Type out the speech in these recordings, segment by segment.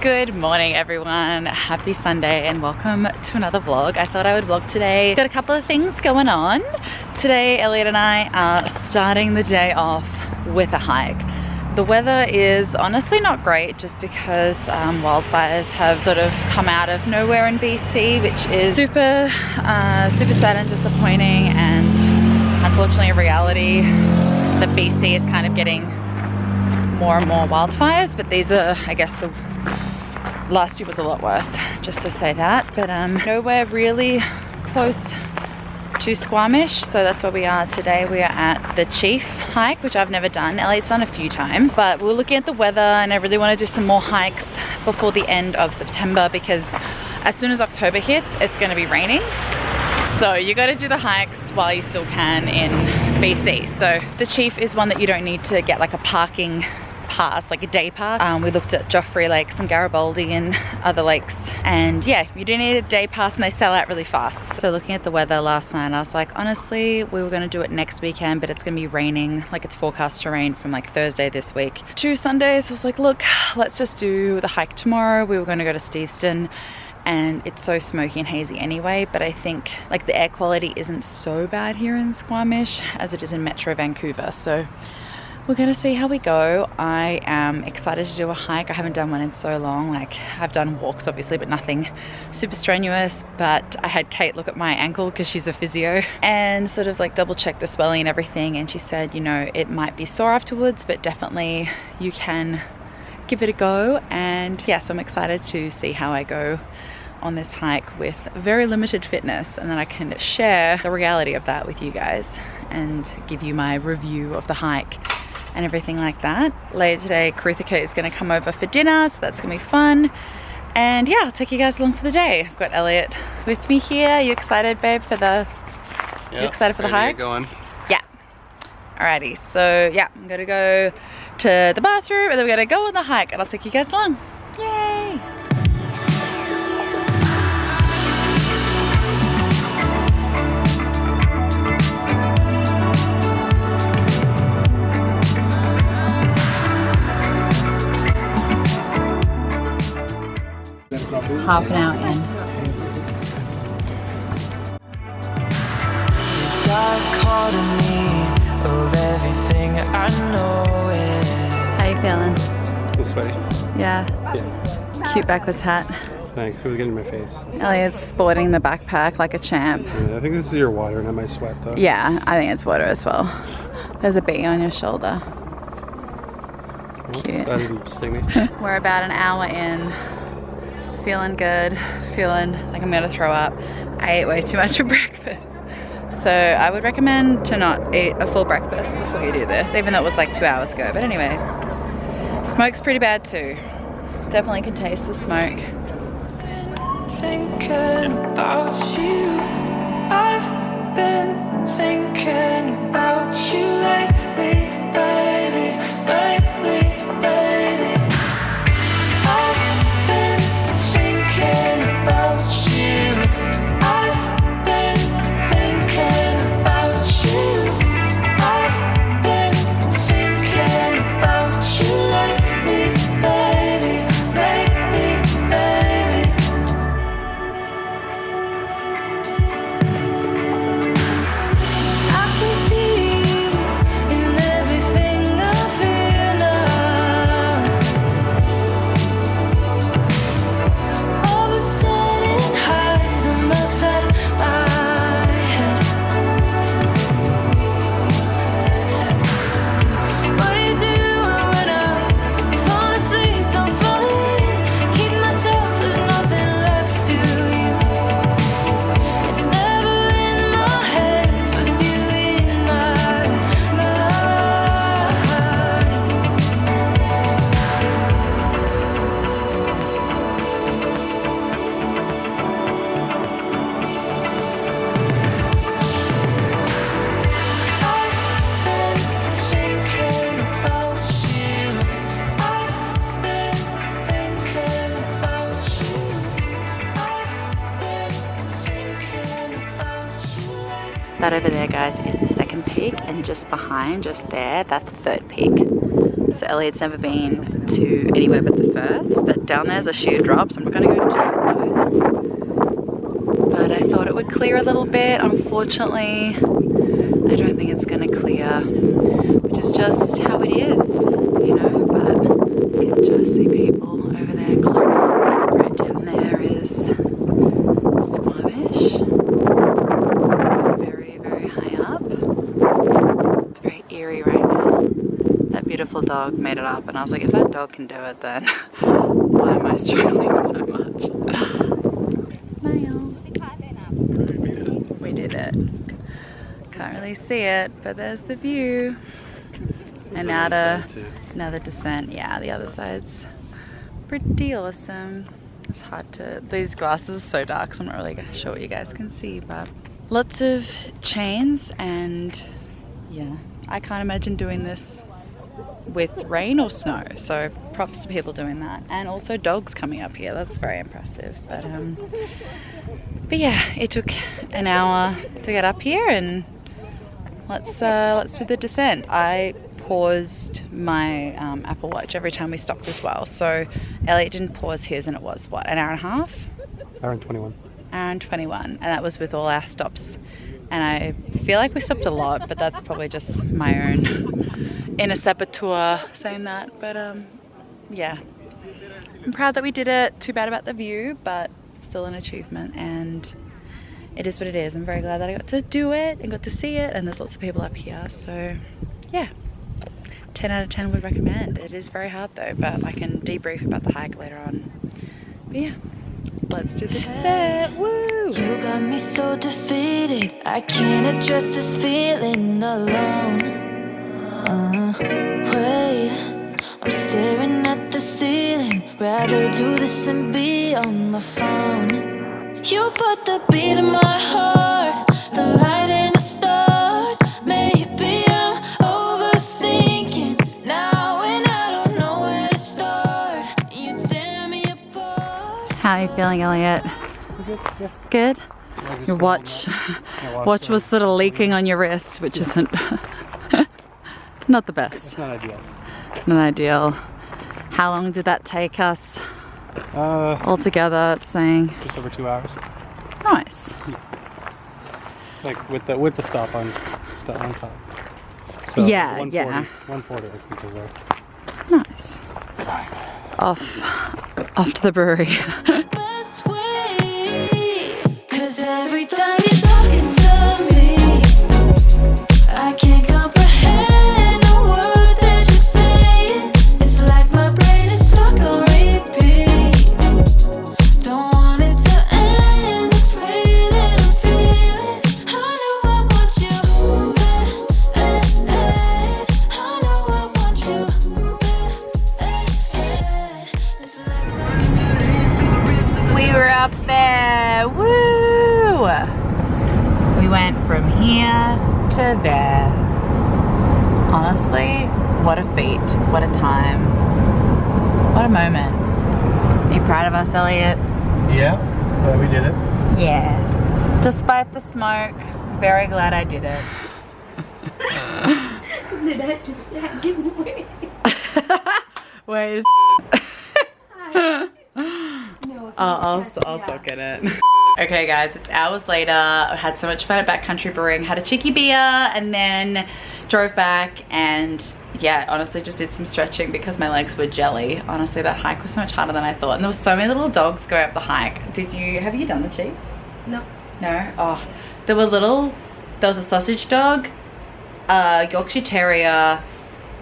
Good morning everyone, happy Sunday and welcome to another vlog. I thought I would vlog today. Got a couple of things going on. Today Elliot and I are starting the day off with a hike. The weather is honestly not great just because wildfires have sort of come out of nowhere in BC, which is super sad and disappointing, and unfortunately a reality that BC is kind of getting more and more wildfires, but these are, I guess, the last year was a lot worse, just to say that. But nowhere really close to Squamish, so that's where we are today. We are at the Chief hike, which I've never done. Elliot's done a few times, but we're looking at the weather and I really want to do some more hikes before the end of September, because as soon as October hits, it's going to be raining. So you got to do the hikes while you still can in BC. So the Chief is one that you don't need to get like a parking pass, like a day pass. We looked at Joffrey Lakes and Garibaldi and other lakes, and yeah, you do need a day pass and they sell out really fast. So looking at the weather last night, I was like, honestly, we were going to do it next weekend, but it's going to be raining, like it's forecast to rain from like Thursday this week to Sundays. I was like, look, let's just do the hike tomorrow. We were going to go to Steveston, and it's so smoky and hazy anyway, but I think like the air quality isn't so bad here in Squamish as it is in Metro Vancouver. So we're gonna see how we go. I am excited to do a hike. I haven't done one in so long. Like, I've done walks obviously, but nothing super strenuous. But I had Kate look at my ankle because she's a physio and sort of like double check the swelling and everything, and she said, you know, it might be sore afterwards, but definitely you can give it a go. And yes, I'm excited to see how I go on this hike with very limited fitness, and then I can share the reality of that with you guys and give you my review of the hike and everything like that. Later today, Kruthika is going to come over for dinner, so that's going to be fun. And yeah, I'll take you guys along for the day. I've got Elliot with me here. Are you excited, babe, for the? Yeah, you excited for the hike? Going. Yeah. Alrighty. So yeah, I'm gonna go to the bathroom and then we're gonna go on the hike, and I'll take you guys along. Yay! Half an hour in. How you feeling? I'm sweaty. Yeah. Yeah. Cute backwards hat. Thanks. It was getting in my face. Elliot's sporting the backpack like a champ. Yeah, I think this is your water, not my sweat, though. Yeah, I think it's water as well. There's a bee on your shoulder. Cute. That didn't sting me. We're about an hour in. Feeling good, feeling like I'm gonna throw up. I ate way too much for breakfast. So I would recommend to not eat a full breakfast before you do this, even though it was like 2 hours ago. But anyway, smoke's pretty bad too. Definitely can taste the smoke. Thinking about you, I've been thinking about you lately, baby, lately, baby. I've been thinking about you. I've been thinking about you. I've been thinking about you lately, baby, lately, baby. I can see in everything I feel now. Oversetting highs on my side, my head. What do you do when I fall asleep? Don't fall in. Keep myself with nothing left to you. It's never in my hands with you in my mind. I've been thinking about you. I've been thinking about you. I've been thinking about you. That over there, guys, is the second peak, and just behind, just there, that's the third peak. So Elliot's never been to anywhere but the first, but down there's a sheer drop, so I'm not going to go too close. But I thought it would clear a little bit. Unfortunately, I don't think it's going to clear, which is just how it is, you know, but you can just see people over there climbing. Right down there is Squamish. Very, very high up. It's very eerie right now. That beautiful dog made it up, and I was like, if that dog can do it, then why am I struggling so much? Smile. We did it. Can't really see it, but there's the view. And now another descent. Yeah, the other side's pretty awesome. It's hard to, these glasses are so dark, so I'm not really sure what you guys can see, but lots of chains, and yeah, I can't imagine doing this with rain or snow, so props to people doing that. And also dogs coming up here, that's very impressive. But yeah, it took an hour to get up here, and let's do the descent. I paused my Apple Watch every time we stopped as well, so Elliot didn't pause his, and it was what, an hour and a half? Hour and 21. Hour and 21, and that was with all our stops. And I feel like we stopped a lot, but that's probably just my own inner saboteur saying that. But yeah, I'm proud that we did it. Too bad about the view, but still an achievement, and it is what it is. I'm very glad that I got to do it and got to see it, and there's lots of people up here, so yeah, 10 out of 10 would recommend. It is very hard though, but I can debrief about the hike later on. But yeah, let's do the descent. Woo! You got me so defeated, I can't address this feeling alone. Wait, I'm staring at the ceiling. Rather do this and be on my phone. You put the beat in my heart, the light and the stars. Maybe I'm overthinking now, and I don't know where to start. You tear me apart. How are you feeling, Elliot? Good, yeah. Good? Yeah, just Your watch was sort of leaking on your wrist, which isn't not the best. It's not ideal. Not ideal. How long did that take us altogether? It's saying Just over 2 hours. nice. Like with the stop on top. So Yeah, 140, yeah. 140 I think is there. Nice. Off to the brewery. Best way, 'cause every time you're talking to me, I can't comprehend a word that you're saying. It's like my brain is stuck on repeat. Don't want it to end this way that I'm feeling. I know I want you, I know I want you, it's like We were up there. Woo! We went from here to there. Honestly, what a feat. What a time. What a moment. Are you proud of us, Elliot? Yeah, but we did it. Yeah. Despite the smoke, very glad I did it. Did I just give it away? Where's No. I'll talk in it. Okay guys, it's hours later. I had so much fun at Backcountry Brewing. Had a cheeky beer and then drove back, and yeah, honestly just did some stretching because my legs were jelly. Honestly, that hike was so much harder than I thought, and there were so many little dogs going up the hike. Have you done the cheek? No. No? Oh, there was a sausage dog, a Yorkshire Terrier,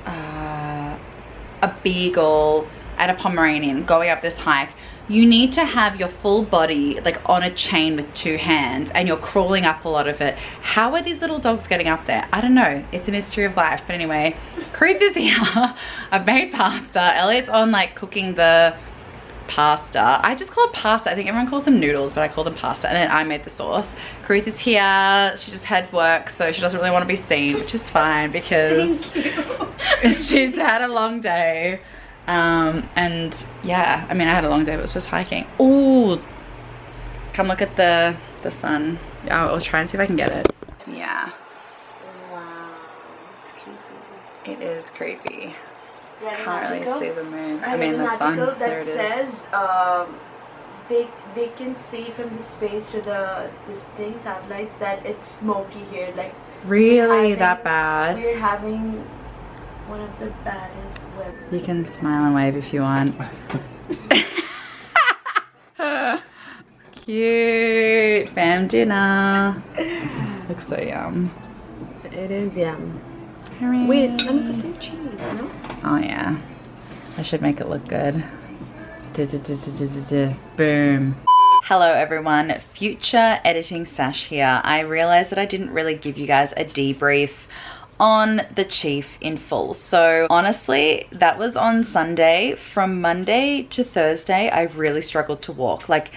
a beagle, and a Pomeranian going up this hike. You need to have your full body like on a chain with 2 hands, and you're crawling up a lot of it. How are these little dogs getting up there? I don't know. It's a mystery of life. But anyway, Creed is here. I've made pasta. Elliot's on like cooking the pasta. I just call it pasta. I think everyone calls them noodles, but I call them pasta. And then I made the sauce. Caruth is here. She just had work, so she doesn't really want to be seen, which is fine because she's had a long day. And yeah, I mean, I had a long day, but it was just hiking. Ooh, come look at the sun. I'll try and see if I can get it. Yeah. Wow. It's creepy. It is creepy. read an Can't really article- see the moon. I I mean read the an sun. article There that it is. says they can see from the space to this thing satellites that it's smoky here. Like Really having- that bad? we're having one of the baddest weather. You can smile and wave if you want. Cute. Fam dinner. Looks so yum. It is yum. Hooray. Wait, let me put some cheese. No. Oh yeah. I should make it look good. Boom. Hello everyone, future editing Sash here. I realized that I didn't really give you guys a debrief on the Chief in full. So honestly, that was on Sunday. From Monday to Thursday, I really struggled to walk. Like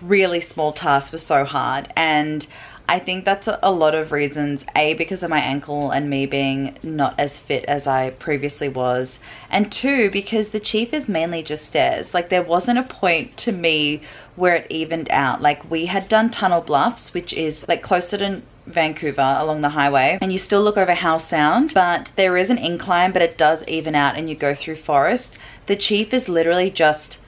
really small tasks were so hard, and I think that's a lot of reasons. A, because of my ankle and me being not as fit as I previously was, and two, because the Chief is mainly just stairs. Like there wasn't a point to me where it evened out. Like we had done Tunnel Bluffs, which is like closer to Vancouver along the highway, and you still look over Howe Sound, but there is an incline, but it does even out and you go through forest. The Chief is literally just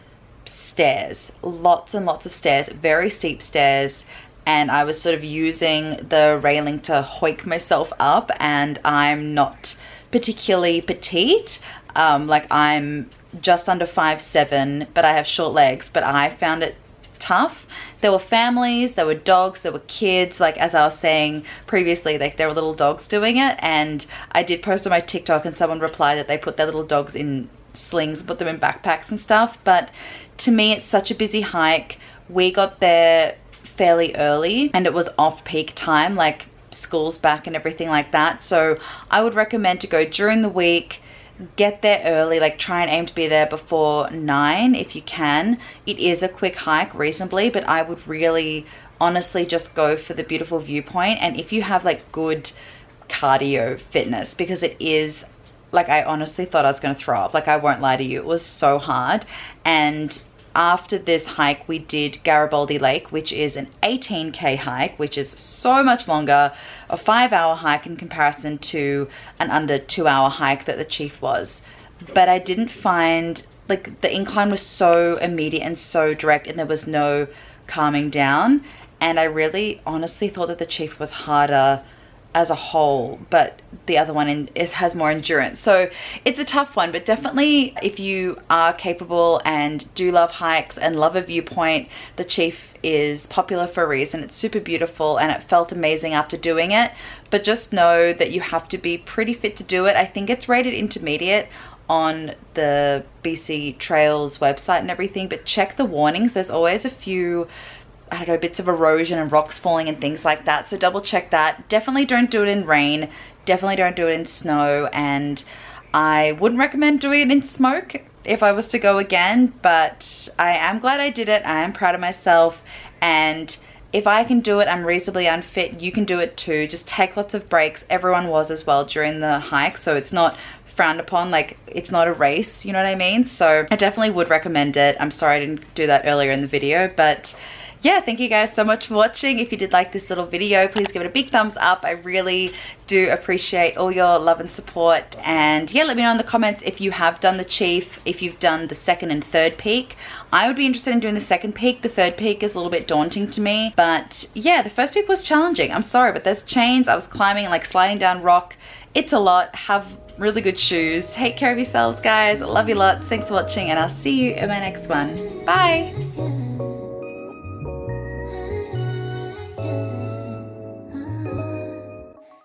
stairs, lots and lots of stairs, very steep stairs, and I was sort of using the railing to hoik myself up, and I'm not particularly petite. Like I'm just under 5'7", but I have short legs, but I found it tough. There were families, there were dogs, there were kids. Like as I was saying previously, like there were little dogs doing it, and I did post on my TikTok and someone replied that they put their little dogs in slings, put them in backpacks and stuff. But to me, it's such a busy hike. We got there fairly early and it was off peak time, like school's back and everything like that. So I would recommend to go during the week, get there early, like try and aim to be there before 9 if you can. It is a quick hike reasonably, but I would really honestly just go for the beautiful viewpoint, and if you have like good cardio fitness, because it is like, I honestly thought I was going to throw up. Like I won't lie to you, it was so hard. And after this hike we did Garibaldi Lake, which is an 18k hike, which is so much longer, a 5-hour hike in comparison to an under 2-hour hike that the Chief was. But I didn't find, like the incline was so immediate and so direct, and there was no calming down, and I really honestly thought that the Chief was harder as a whole, but the other one it has more endurance. So it's a tough one, but definitely if you are capable and do love hikes and love a viewpoint, the Chief is popular for a reason. It's super beautiful and it felt amazing after doing it, but just know that you have to be pretty fit to do it. I think it's rated intermediate on the BC Trails website and everything, but check the warnings. There's always a few, I don't know, bits of erosion and rocks falling and things like that, so double check that. Definitely don't do it in rain, definitely don't do it in snow, and I wouldn't recommend doing it in smoke if I was to go again, but I am glad I did it. I am proud of myself, and if I can do it, I'm reasonably unfit, you can do it too. Just take lots of breaks. Everyone was as well during the hike, so it's not frowned upon, like it's not a race, you know what I mean? So I definitely would recommend it. I'm sorry I didn't do that earlier in the video, but yeah, thank you guys so much for watching. If you did like this little video, please give it a big thumbs up. I really do appreciate all your love and support. And yeah, let me know in the comments if you have done the Chief, if you've done the second and third peak. I would be interested in doing the second peak. The third peak is a little bit daunting to me, but yeah, the first peak was challenging. I'm sorry, but there's chains. I was climbing and like sliding down rock. It's a lot. Have really good shoes. Take care of yourselves, guys. Love you lots. Thanks for watching, and I'll see you in my next one. Bye.